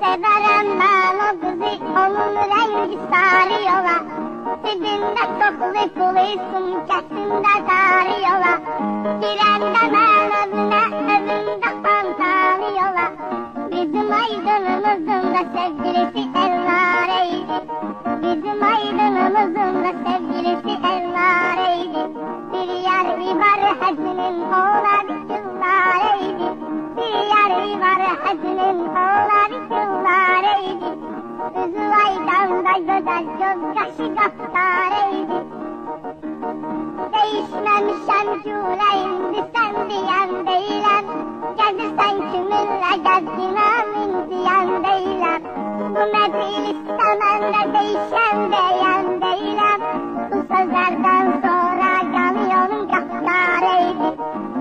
Severim ben o kızı, onun rengi sarıyorlar. Dibinde toplu kuluysun, kesimde sarıyorlar. Girende ben evine, evinde antalıyorlar. Bizim aydınımızın da sevgilisi Elnare'ydi. Bizim aydınımızın da sevgilisi Elnare'ydi. Bir yer var Hacı'nın oğlan Kızlareydi. Bir yer var Hacı'nın oğlan Kızlareydi. Üzü aydan da güzel gözyaşı kaptareydi. Değişmemişem cüleyimdi sen diyen değilim. Gezirsen kiminle gezginemin diyen değilim. Bu meclis istemende değişen diyen değilim. Bu sözlerden sonra yanıyorum kaptareydi.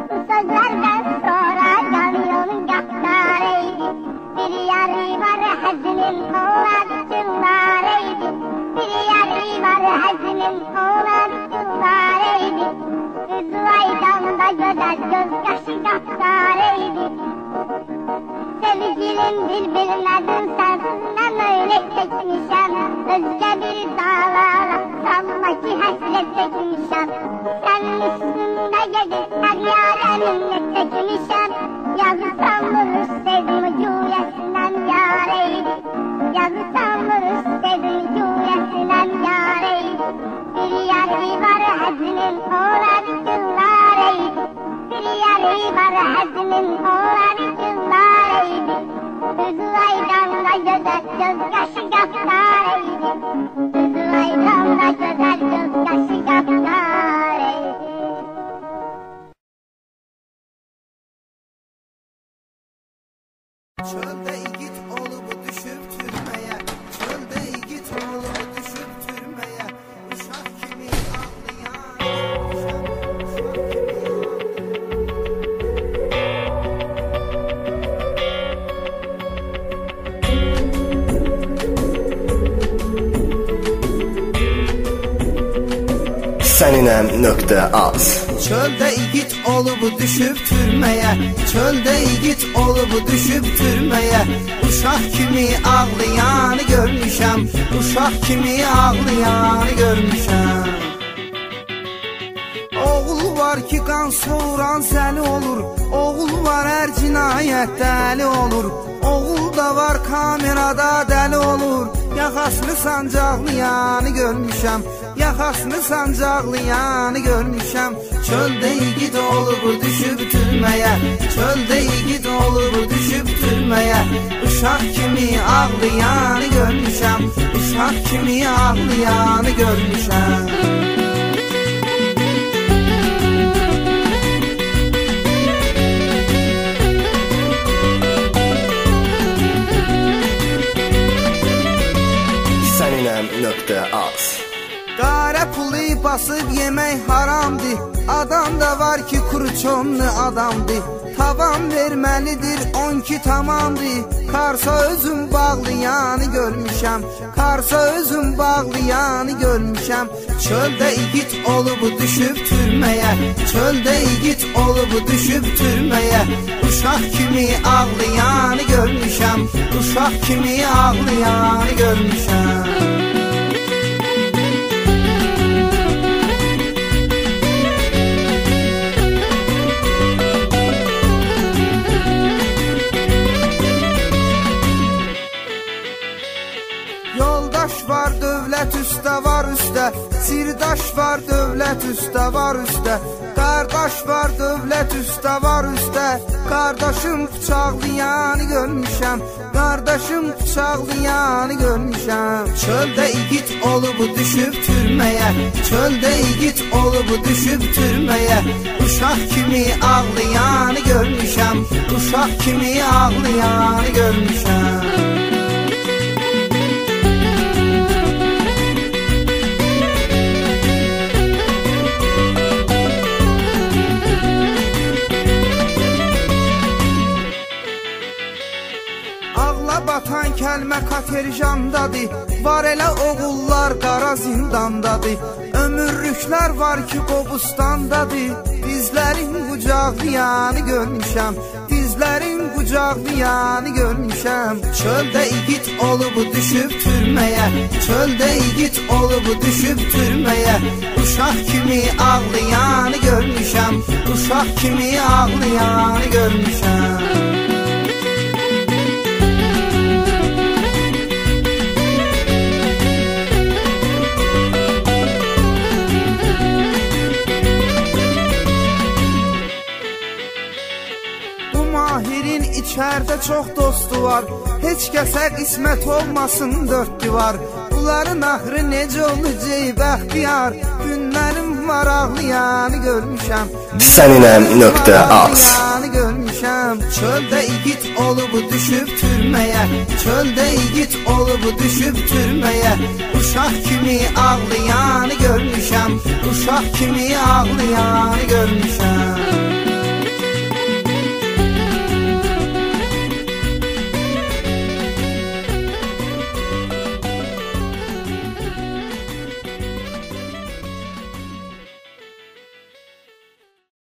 Bu sözlerden sonra yanıyorum kaptareydi. Bir yeri var Hacı'nın oğlan Kızlareydi. Bir yeri var Hacı'nın oğlan Kızlareydi. Üzü aydan da güzel gözyaşı kaptareydi. Sevgilim birbirine sensinden öyle çekmişem. Özge bir dağlara sanma ki hasret çekmişem. Senin üstünde gezip her yareminle çekmişem. Yazırsam vurur sevdim cüyesinden yareydi. Yazırsam vurur sevdim cüyesinden yareydi. Bir yeri var Hacı'nın oğlan Kızlareydi. Bir yeri var Hacı'nın oğlan Kızlareydi. Üzü aydan da güzel gözyaşı kaptareydi. Üzü aydan da güzel gözyaşı kaptareydi. Çölde igit olup düşüp türmeye, çölde igit olup düşüp türmeye, uşak kimi ağlayan, uşak Seninəm.az Çölde igit olup düşüp türmeye, çölde igit olup düşüp türmeye, uşak kimi ağlayanı görmüşəm, uşak kimi ağlayanı görmüşəm. Oğul var ki qan soğuran səli olur, oğul var hər cinayət dəli olur, oğul da var kamerada dəli olur, yaxasını sancaqlayanı görmüşəm, yaxasını sancaqlayanı görmüşəm. Çöldə igid olub düşüb türməyə, çöldə igid olub düşüb türməyə, uşaq kimi ağlayanı görmüşəm, uşaq kimi ağlayanı görmüşəm. Seninəm.az Qara pulu basıb yemək haramdır, adam da var ki kurçonlu adamdır. Tavan verməlidir 12 tamamdır, Karsa özüm bağlayanı görmüşəm, Karsa özüm bağlayanı görmüşəm. Çöldə igid olub düşüb türməyə, çöldə igid olub düşüb türməyə, uşaq kimi ağlayanı görmüşəm, uşaq kimi ağlayanı görmüşəm. Var dövlət üstə var üstə, sirdaş var dövlət üstə var üstə, qardaş var dövlət üstə var üstə, qardaşım bıçaqlayanı görmüşəm, qardaşım bıçaqlayanı görmüşəm. Çöldə igid olub düşüb türməyə, çöldə igid olub düşüb türməyə, uşaq kimi ağlayanı görmüşəm, uşaq kimi ağlayanı görmüşəm. Batan kəlmə katerjandadır, var elə oğullar qara zindandadır, ömürlüklər var ki qobustandadır, dizlərin qucaqlayanı görmüşəm, dizlərin qucaqlayanı görmüşəm. Çöldə igid olub düşüb türməyə, çöldə igid olub düşüb türməyə. Uşaq kimi ağlayanı görmüşəm, uşaq kimi ağlayanı görmüşəm. Mahirin içərdə çox dostu var, heç kəsə qismət olmasın dörd divar. Bunların axırı necə olacaq bəxtiyar, günlərim var ağlayanı görmüşəm. Səninəm.az görmüşəm. Çöldə igid olub düşüb türməyə, çöldə igid olub düşüb türməyə. Uşaq kimi ağlayanı görmüşəm, uşaq kimi ağlayanı görmüşəm.